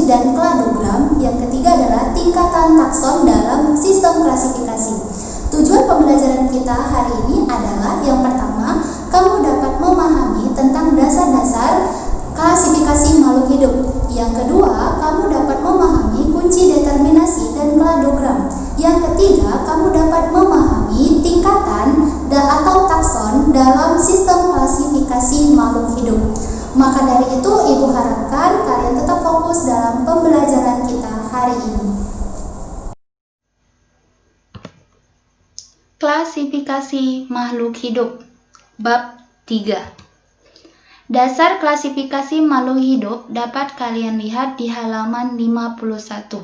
dan kladogram. Yang ketiga adalah tingkatan takson dalam sistem klasifikasi. Tujuan pembelajaran kita hari ini adalah yang pertama, kamu dapat memahami tentang dasar-dasar klasifikasi makhluk hidup. Yang kedua, kamu dapat memahami kunci determinasi dan kladogram. Yang ketiga, kamu dapat memahami tingkatan atau takson dalam sistem klasifikasi makhluk hidup. Maka dari itu, Ibu harapkan kalian tetap fokus dalam pembelajaran kita hari ini. Klasifikasi makhluk hidup, bab 3. Dasar klasifikasi makhluk hidup dapat kalian lihat di halaman 51.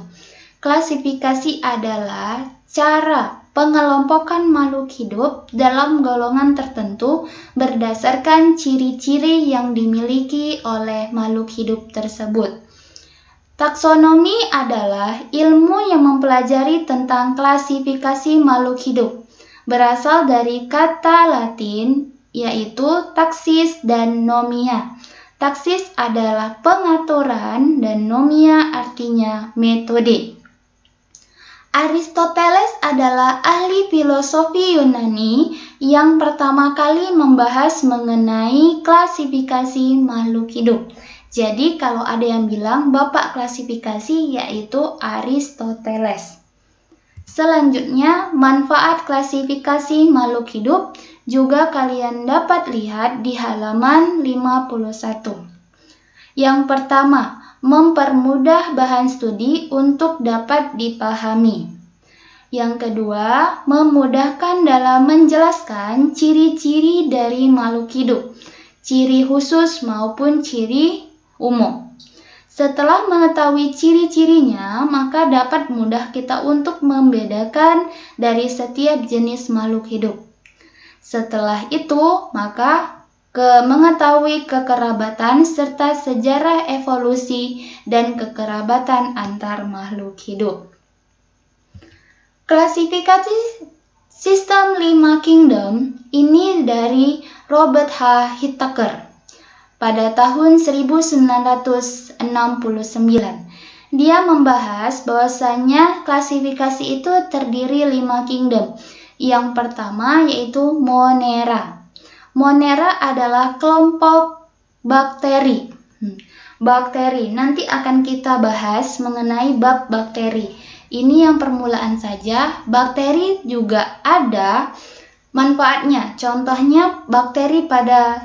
Klasifikasi adalah cara pengelompokan makhluk hidup dalam golongan tertentu berdasarkan ciri-ciri yang dimiliki oleh makhluk hidup tersebut. Taksonomi adalah ilmu yang mempelajari tentang klasifikasi makhluk hidup. Berasal dari kata Latin yaitu taksis dan nomia. Taksis adalah pengaturan dan nomia artinya metode. Aristoteles adalah ahli filosofi Yunani yang pertama kali membahas mengenai klasifikasi makhluk hidup. Jadi kalau ada yang bilang bapak klasifikasi yaitu Aristoteles. Selanjutnya, manfaat klasifikasi makhluk hidup juga kalian dapat lihat di halaman 51. Yang pertama, mempermudah bahan studi untuk dapat dipahami. Yang kedua, memudahkan dalam menjelaskan ciri-ciri dari makhluk hidup, ciri khusus maupun ciri umum. Setelah mengetahui ciri-cirinya, maka dapat mudah kita untuk membedakan dari setiap jenis makhluk hidup. Setelah itu, maka mengetahui kekerabatan serta sejarah evolusi dan kekerabatan antar makhluk hidup. Klasifikasi sistem 5 kingdom ini dari Robert H. Whittaker pada tahun 1969. Dia membahas bahwasanya klasifikasi itu terdiri 5 kingdom. Yang pertama yaitu Monera. Monera adalah kelompok bakteri. Bakteri, nanti akan kita bahas mengenai bab bakteri. Ini yang permulaan saja. Bakteri juga ada manfaatnya. Contohnya bakteri pada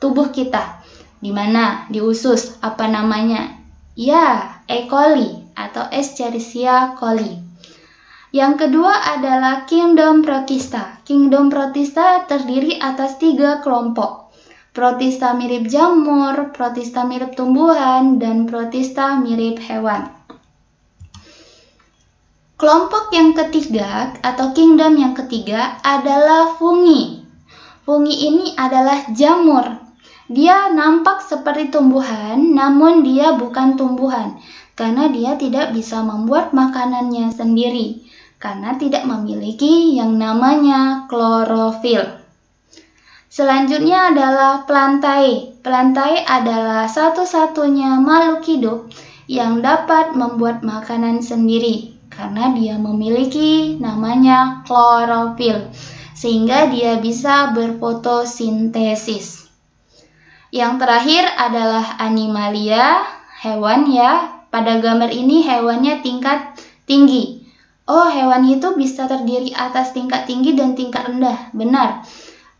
tubuh kita. Di mana? Di usus. Apa namanya? Ya, E. coli atau Escherichia coli. Yang kedua adalah Kingdom Protista. Kingdom Protista terdiri atas 3 kelompok. Protista mirip jamur, protista mirip tumbuhan, dan protista mirip hewan. Kelompok yang ketiga atau kingdom yang ketiga adalah fungi. Fungi ini adalah jamur. Dia nampak seperti tumbuhan, namun dia bukan tumbuhan, karena dia tidak bisa membuat makanannya sendiri, karena tidak memiliki yang namanya klorofil. Selanjutnya adalah Plantae. Plantae adalah satu-satunya makhluk hidup yang dapat membuat makanan sendiri, karena dia memiliki namanya klorofil, sehingga dia bisa berfotosintesis. Yang terakhir adalah Animalia, hewan ya. Pada gambar ini hewannya tingkat tinggi. Oh, hewan itu bisa terdiri atas tingkat tinggi dan tingkat rendah. Benar.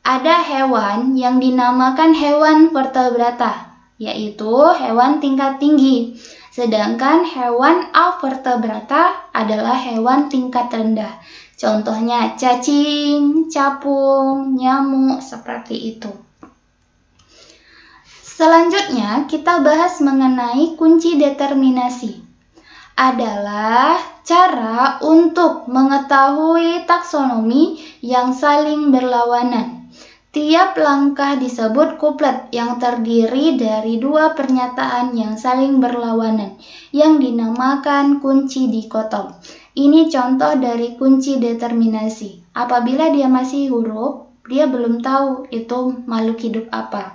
Ada hewan yang dinamakan hewan vertebrata, yaitu hewan tingkat tinggi. Sedangkan hewan avertebrata adalah hewan tingkat rendah. Contohnya cacing, capung, nyamuk, seperti itu. Selanjutnya kita bahas mengenai kunci determinasi. Adalah cara untuk mengetahui taksonomi yang saling berlawanan. Tiap langkah disebut kuplet yang terdiri dari 2 pernyataan yang saling berlawanan yang dinamakan kunci dikotom. Ini contoh dari kunci determinasi. Apabila dia masih huruf, dia belum tahu itu makhluk hidup apa.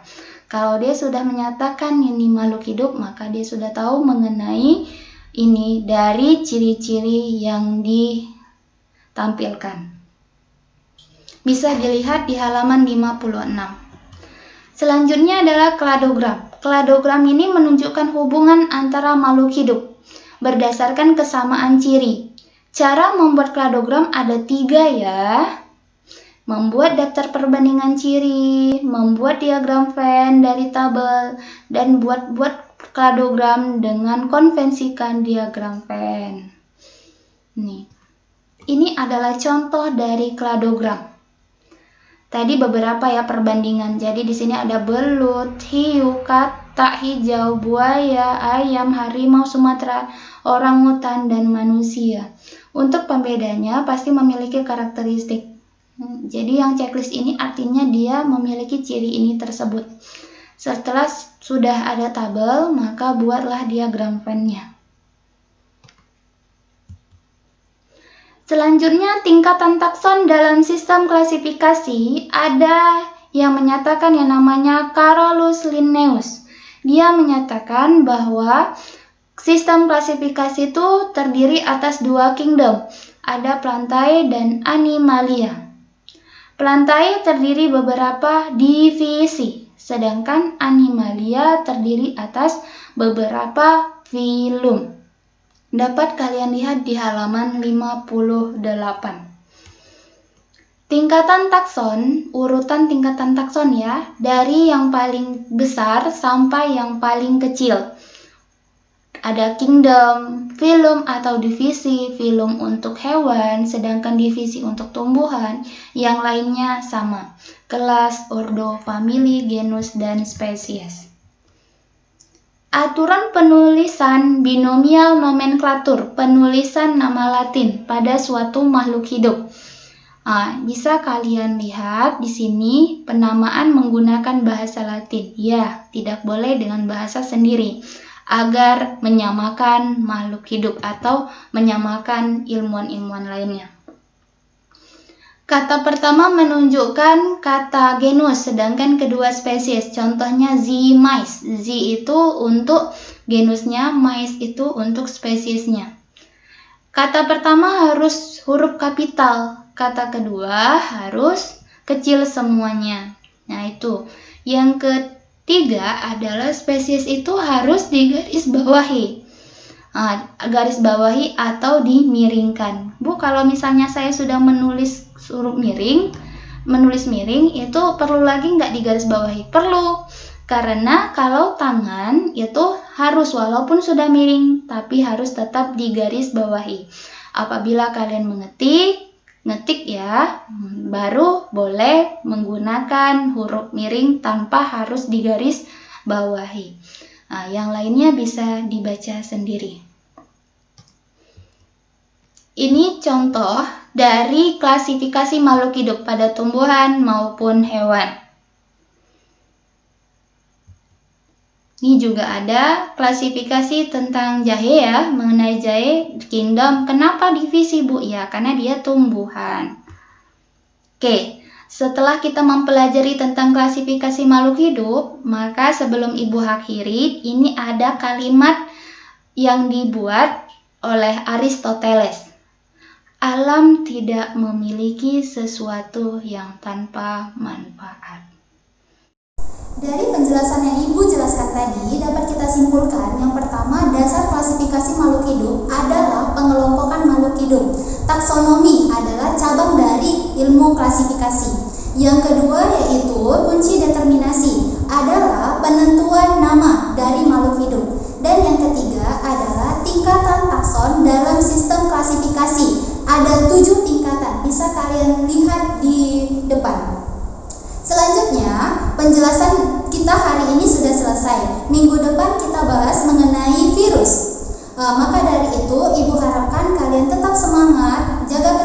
Kalau dia sudah menyatakan ini makhluk hidup, maka dia sudah tahu mengenai ini dari ciri-ciri yang ditampilkan. Bisa dilihat di halaman 56. Selanjutnya adalah kladogram. Kladogram ini menunjukkan hubungan antara makhluk hidup berdasarkan kesamaan ciri. Cara membuat kladogram ada 3 ya. Membuat daftar perbandingan ciri, membuat diagram Venn dari tabel, dan buat kladogram dengan konvensikan diagram Venn. Ini adalah contoh dari kladogram. Tadi beberapa ya perbandingan. Jadi di sini ada belut, hiu, katak, hijau, buaya, ayam, harimau Sumatera, orangutan, dan manusia. Untuk pembedanya pasti memiliki karakteristik. Jadi yang checklist ini artinya dia memiliki ciri ini tersebut. Setelah sudah ada tabel, maka buatlah diagram Venn-nya. Selanjutnya, tingkatan takson dalam sistem klasifikasi ada yang menyatakan yang namanya Carolus Linnaeus. Dia menyatakan bahwa sistem klasifikasi itu terdiri atas 2 kingdom, ada Plantae dan Animalia. Plantae terdiri beberapa divisi, sedangkan Animalia terdiri atas beberapa filum. Dapat kalian lihat di halaman 58. Tingkatan takson, urutan tingkatan takson ya, dari yang paling besar sampai yang paling kecil. Ada kingdom, filum atau divisi, filum untuk hewan, sedangkan divisi untuk tumbuhan, yang lainnya sama. Kelas, ordo, famili, genus, dan spesies. Aturan penulisan binomial nomenklatur, penulisan nama Latin pada suatu makhluk hidup. Bisa kalian lihat di sini penamaan menggunakan bahasa Latin. Ya, tidak boleh dengan bahasa sendiri, agar menyamakan makhluk hidup atau menyamakan ilmuwan-ilmuwan lainnya. Kata pertama menunjukkan kata genus, sedangkan kedua spesies. Contohnya mais. Z itu untuk genusnya, mais itu untuk spesiesnya. Kata pertama harus huruf kapital, kata kedua harus kecil semuanya. Nah itu. Yang ketiga adalah spesies itu harus digarisbawahi. Garis bawahi atau dimiringkan. Bu, kalau misalnya saya sudah menulis huruf miring, menulis miring, itu perlu lagi nggak digarisbawahi? Perlu, karena kalau tangan itu harus walaupun sudah miring, tapi harus tetap digarisbawahi. Apabila kalian ngetik ya, baru boleh menggunakan huruf miring tanpa harus digarisbawahi. Yang lainnya bisa dibaca sendiri. Ini contoh dari klasifikasi makhluk hidup pada tumbuhan maupun hewan. Ini juga ada klasifikasi tentang jahe ya, mengenai jahe kingdom. Kenapa divisi, Bu? Ya, karena dia tumbuhan. Oke, setelah kita mempelajari tentang klasifikasi makhluk hidup, maka sebelum Ibu akhiri, ini ada kalimat yang dibuat oleh Aristoteles. Alam tidak memiliki sesuatu yang tanpa manfaat. Dari penjelasan yang Ibu jelaskan tadi, dapat kita simpulkan yang pertama, dasar klasifikasi makhluk hidup adalah pengelompokan makhluk hidup. Taksonomi adalah cabang dari ilmu klasifikasi. Yang kedua yaitu kunci determinasi adalah penentuan nama dari makhluk hidup. Dan yang ketiga adalah tingkatan takson dalam sistem klasifikasi. Ada 7 tingkatan, bisa kalian lihat di depan. Selanjutnya, penjelasan kita hari ini sudah selesai. Minggu depan kita bahas mengenai virus. Maka dari itu, Ibu harapkan kalian tetap semangat, jaga